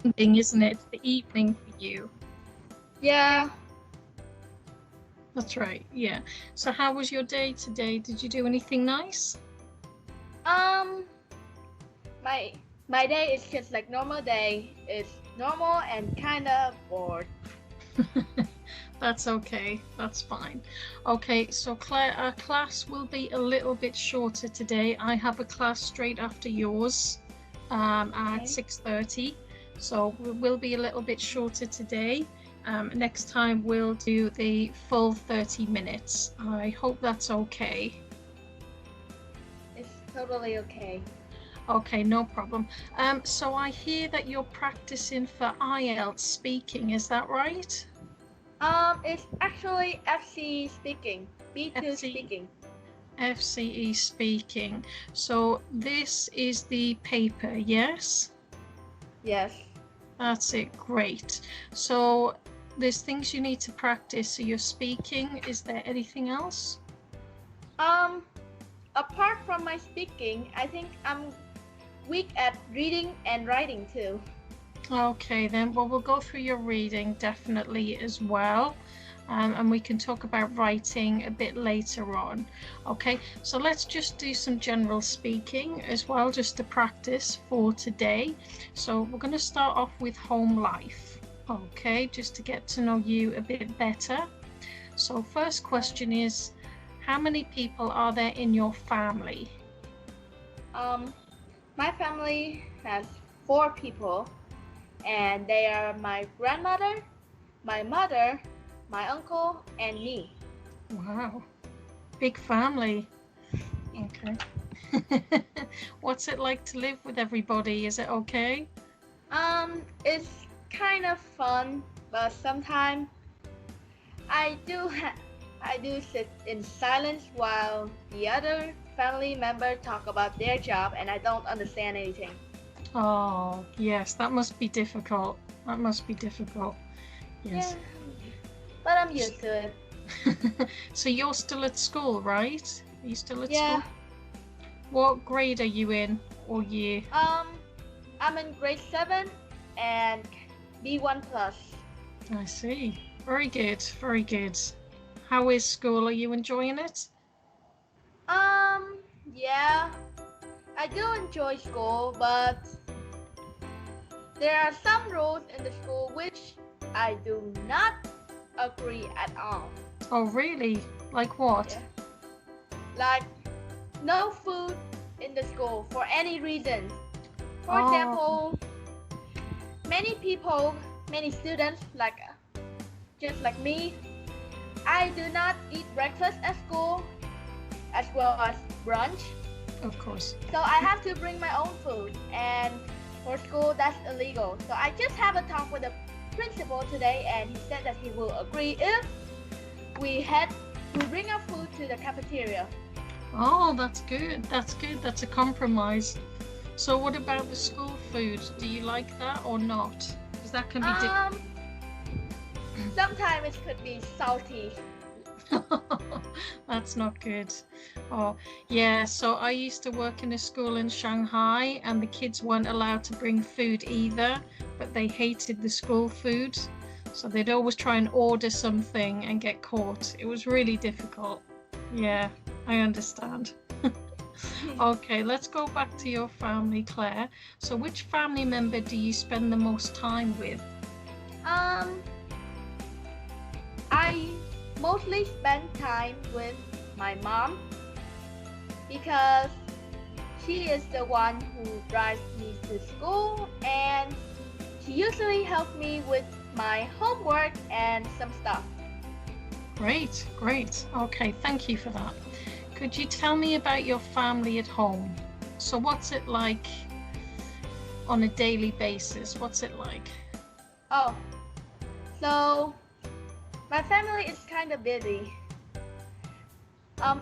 Evening, isn't it? The evening for you. Yeah, That's right. Yeah. So how was your day today? Did you do anything nice? um, my my day is just like normal day. It's normal and kind of bored. That's okay. That's fine. Okay, so Claire, our class will be a little bit shorter today. I have a class straight after yours, at Okay. 6:30. So we will be a little bit shorter today. Next time we'll do the full 30 minutes. I hope that's okay. It's totally okay. Okay, no problem. So I hear that you're practicing for IELTS speaking, is that right? It's actually FCE speaking, B2 FC, speaking. FCE speaking. So this is the paper, yes? Yes. That's it, great. So there's things you need to practice. So you're speaking. Is there anything else? Um, Apart from my speaking, I think I'm weak at reading and writing too. Okay, then, well, we'll go through your reading definitely as well. And we can talk about writing a bit later on. Okay, so let's just do some general speaking as well, just to practice for today. So we're going to start off with home life. Okay, just to get to know you a bit better. So first question is, how many people are there in your family? Um, my family has 4 people, and they are my grandmother, my mother, my uncle, and me. Wow, big family. Okay. What's it like to live with everybody? Is it okay? It's kind of fun, but sometimes I do I do sit in silence while the other family member talk about their job, and I don't understand anything. Oh, yes, that must be difficult. That must be difficult. Yeah, Yes. but I'm used to it. So you're still at school, right? Are you still at Yeah. school? What grade are you in or year? Um, I'm in grade 7 and B1 plus. I see. Very good. Very good. How is school? Are you enjoying it? Yeah, I do enjoy school, but there are some rules in the school which I do not agree at all. Oh, really? Like what? Yeah. Like no food in the school for any reason. For Oh, example, many people, many students like just like me, I do not eat breakfast at school as well as brunch. of course. So I have to bring my own food, and for school that's illegal. So I just have a talk with the principal today, and he said that he will agree if we had we bring our food to the cafeteria. Oh, that's good. That's good. That's a compromise. So what about the school food? Do you like that or not? Because that can be Um, Sometimes it could be salty. That's not good. Oh, yeah. So I used to work in a school in Shanghai, and the kids weren't allowed to bring food either, but they hated the school food. So they'd always try and order something and get caught. It was really difficult. Yeah, I understand. Okay, let's go back to your family, Claire. So which family member do you spend the most time with? um, I mostly spend time with my mom because she is the one who drives me to school, and she usually helps me with my homework and some stuff. Great, great. Okay, thank you for that. Could you tell me about your family at home? So what's it like on a daily basis? What's it like? Oh, so my family is kind of busy.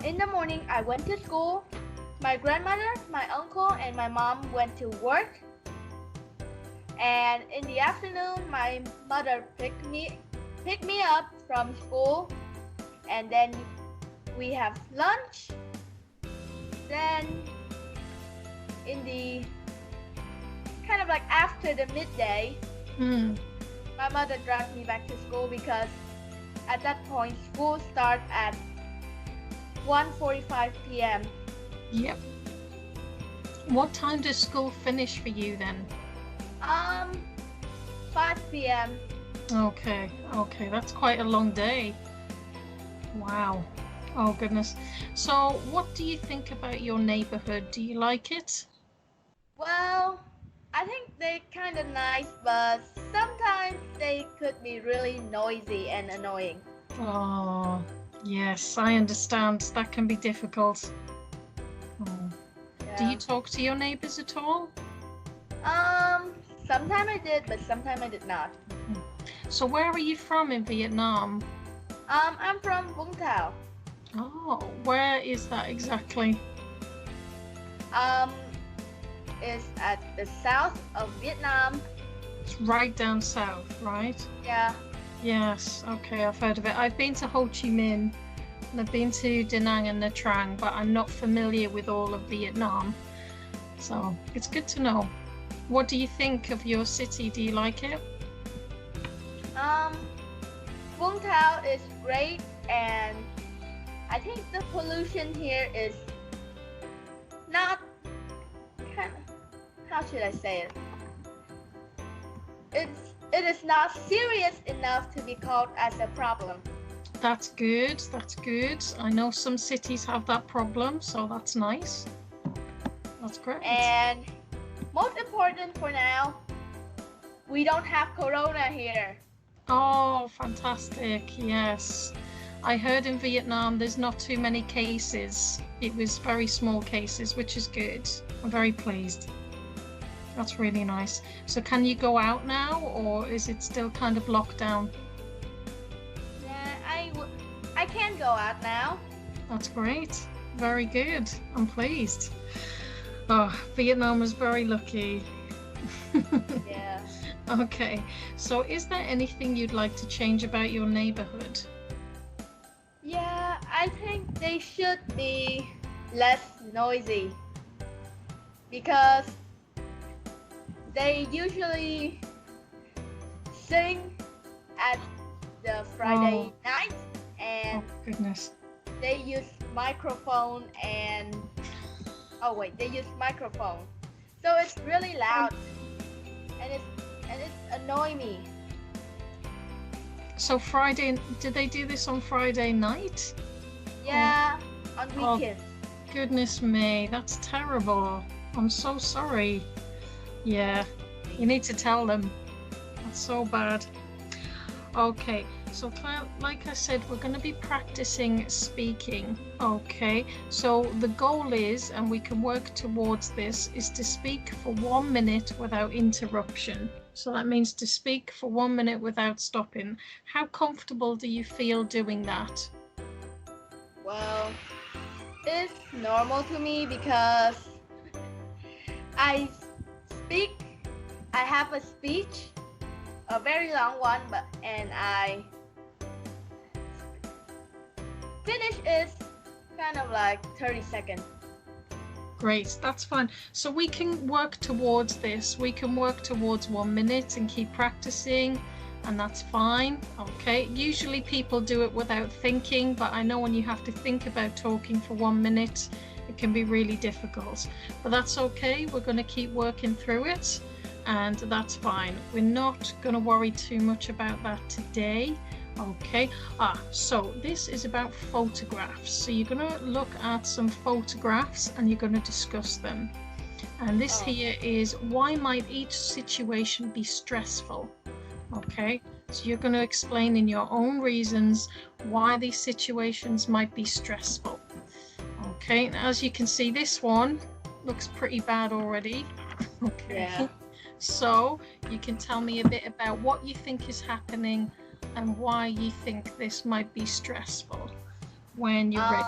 In the morning, I went to school. My grandmother, my uncle, and my mom went to work. And in the afternoon, my mother picked me up from school, and then we have lunch. Then in the kind of like after the midday, Mm. My mother dragged me back to school because at that point school started at 1:45 p.m. Yep. What time does school finish for you then? 5 p.m. Okay, okay, that's quite a long day. Wow. Oh goodness. So what do you think about your neighborhood? Do you like it? Well, I think they're kind of nice, but sometimes they could be really noisy and annoying. Oh, yes, I understand. That can be difficult. Oh. Do you Yeah. talk to your neighbors at all? Sometimes I did, but sometimes I did not. So where are you from in Vietnam? I'm from Vũng Tàu. Oh, where is that exactly? Um, it's at the south of Vietnam. It's right down south, right? Yeah. Yes, okay, I've heard of it. I've been to Ho Chi Minh and I've been to Da Nang and Nha Trang, but I'm not familiar with all of Vietnam. So it's good to know. What do you think of your city? Do you like it? Vũng Tàu is great, and I think the pollution here is not kind of, how should I say it? It is not serious enough to be called as a problem. That's good, that's good. I know some cities have that problem, so that's nice. That's great. And most important for now, we don't have corona here. Oh, fantastic, yes. I heard in Vietnam there's not too many cases. It was very small cases, which is good. I'm very pleased. That's really nice. So can you go out now, or is it still kind of locked down? Yeah, I can go out now. That's great. Very good. I'm pleased. Oh, Vietnam is very lucky. Yeah. Okay, so is there anything you'd like to change about your neighborhood? Yeah, I think they should be less noisy because they usually sing at the Friday night, and Oh, goodness. they use microphone and they use microphone, so it's really loud, and it's annoying me. So Friday, did they do this on Friday night? Yeah, on Oh. weekends. Goodness me, that's terrible. I'm so sorry. Yeah, you need to tell them. That's so bad. Okay, so Claire, like I said, we're going to be practicing speaking. Okay, so the goal is, and we can work towards this, is to speak for 1 minute without interruption. So that means to speak for 1 minute without stopping. How comfortable do you feel doing that? Well, it's normal to me because I speak. I have a speech, a very long one, and I finish is kind of like 30 seconds. Great, that's fine. So we can work towards this. We can work towards 1 minute and keep practicing, and that's fine. Okay, usually people do it without thinking, but I know when you have to think about talking for 1 minute, it can be really difficult. But that's okay. We're going to keep working through it, and that's fine. We're not going to worry too much about that today. Okay, so this is about photographs. So you're going to look at some photographs and you're going to discuss them. And this here is, why might each situation be stressful? Okay, so you're going to explain in your own reasons why these situations might be stressful. Okay, and as you can see, this one looks pretty bad already. Okay, Yeah. so you can tell me a bit about what you think is happening and why you think this might be stressful when you're ready.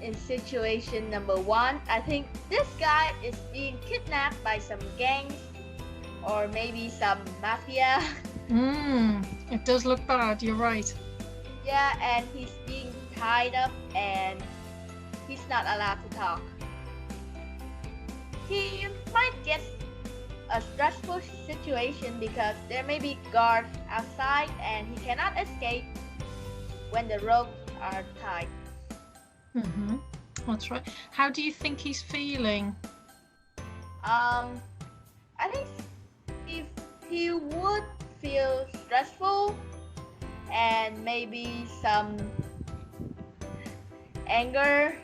In situation number 1, I think this guy is being kidnapped by some gangs or maybe some mafia. It does look bad, you're right. Yeah, and he's being tied up and he's not allowed to talk. He might get a stressful situation because there may be guards outside and he cannot escape when the ropes are tied. Mm-hmm. That's right. How do you think he's feeling? I think if he would feel stressful and maybe some anger,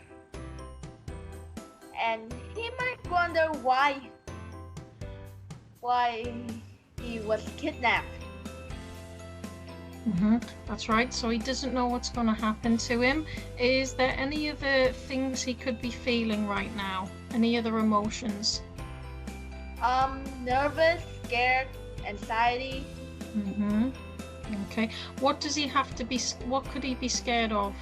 and he might wonder why he was kidnapped. Mm-hmm. That's right. So he doesn't know what's going to happen to him. Is there any other things he could be feeling right now? Any other emotions? Nervous, scared, anxiety. Mm-hmm. Okay. What does he have to be? What could he be scared of?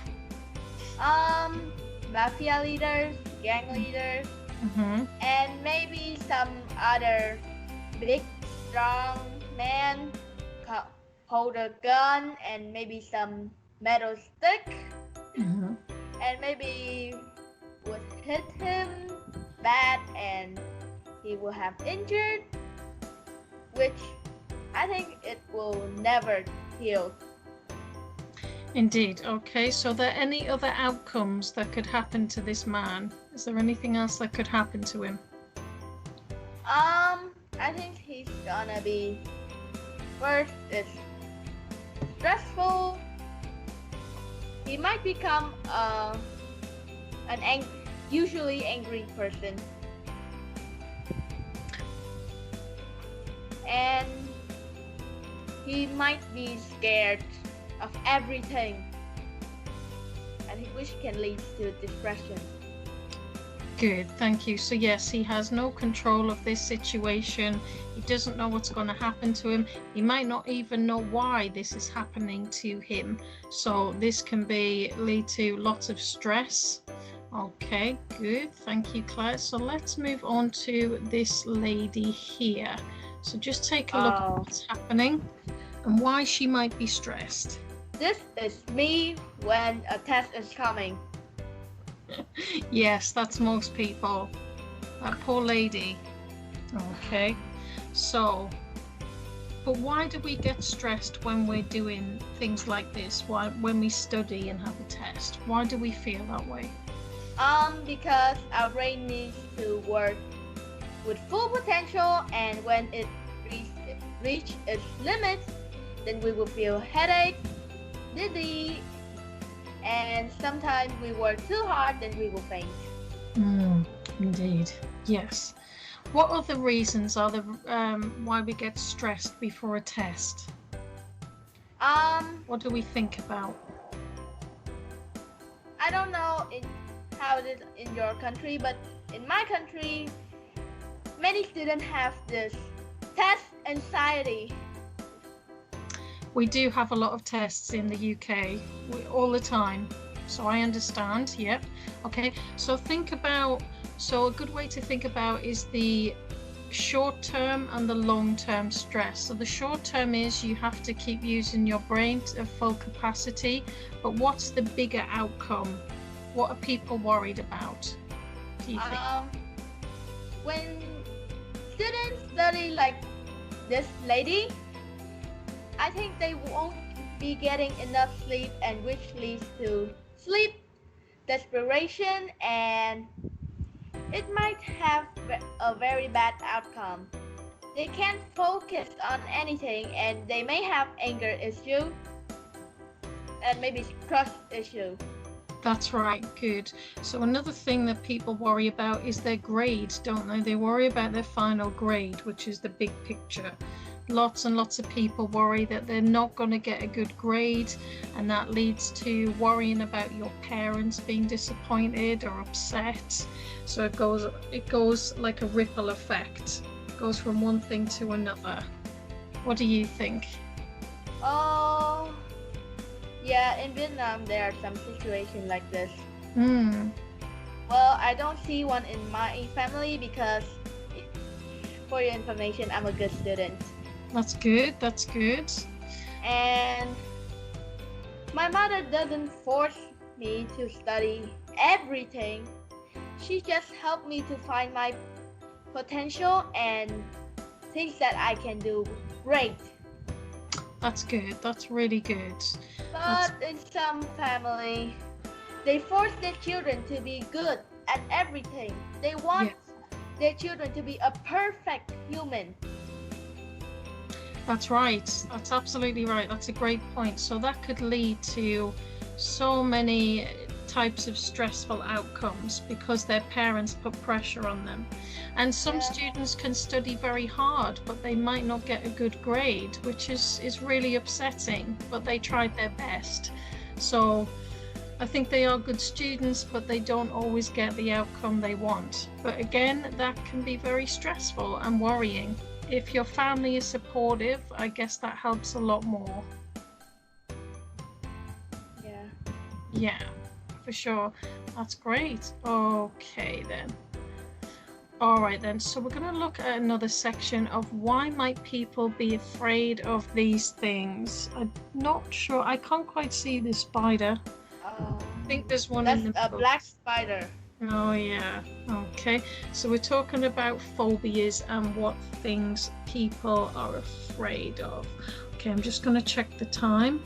Mafia leaders, gang leaders, Mm-hmm. and maybe some other big, strong man hold a gun and maybe some metal stick, Mm-hmm. and maybe would hit him bad and he will have injured, which I think it will never heal. Indeed. Okay. So, are there any other outcomes that could happen to this man? Is there anything else that could happen to him? I think he's gonna be first is stressful. He might become usually angry person, and he might be scared of everything, and which can lead to depression. Good, thank you. So yes, he has no control of this situation. He doesn't know what's going to happen to him. He might not even know why this is happening to him. So this can lead to lots of stress. Okay, good. Thank you, Claire. So let's move on to this lady here. So just take a look at what's happening and why she might be stressed. This is me when a test is coming. Yes, that's most people. That poor lady. Okay, so, but why do we get stressed when we're doing things like this? Why, when we study and have a test? Why do we feel that way? Because our brain needs to work with full potential, and when it reach its limits, then we will feel headache, dizzy, and sometimes we work too hard, then we will faint. Indeed, yes. What other reasons are there why we get stressed before a test? What do we think about? I don't know how it is in your country, but in my country, many students have this test anxiety. We do have a lot of tests in the UK all the time, so I understand. Yep. Okay, so a good way to think about is the short term and the long term stress. So the short term is you have to keep using your brain to full capacity, but what's the bigger outcome? What are people worried about, do you think? When students study like this lady, I think they won't be getting enough sleep, and which leads to sleep desperation, and it might have a very bad outcome. They can't focus on anything, and they may have anger issue and maybe trust issue. That's right, good. So another thing that people worry about is their grade, don't they? They worry about their final grade, which is the big picture. Lots and lots of people worry that they're not going to get a good grade, and that leads to worrying about your parents being disappointed or upset. So it goes like a ripple effect. It goes from one thing to another. What do you think? Oh, yeah, in Vietnam there are some situations like this. Well, I don't see one in my family because, for your information, I'm a good student. That's good, that's good. And my mother doesn't force me to study everything. She just helped me to find my potential and thinks that I can do great. That's good. That's really good. But in some family, they force their children to be good at everything. They want their children to be a perfect human. That's right. That's absolutely right. That's a great point. So that could lead to so many types of stressful outcomes because their parents put pressure on them. And some students can study very hard, but they might not get a good grade, which is really upsetting, but they tried their best. So I think they are good students, but they don't always get the outcome they want. But again, that can be very stressful and worrying. If your family is supportive, I guess that helps a lot more. Yeah, for sure. That's great. Okay then. All right then, so we're going to look at another section of why might people be afraid of these things. I'm not sure. I can't quite see the spider. I think there's one in the That's a black spider. Oh yeah. Okay, so we're talking about phobias and what things people are afraid of. Okay, I'm just going to check the time.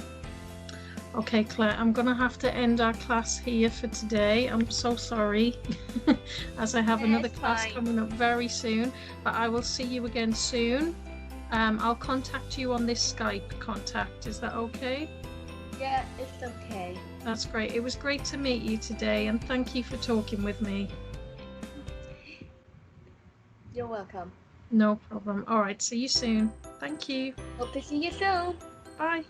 Okay, Claire, I'm going to have to end our class here for today. I'm so sorry, as I have another class coming up very soon, but I will see you again soon. I'll contact you on this Skype contact. Is that okay? Yeah, it's okay. That's great. It was great to meet you today, and thank you for talking with me. You're welcome. No problem. All right, see you soon. Thank you. Hope to see you soon. Bye.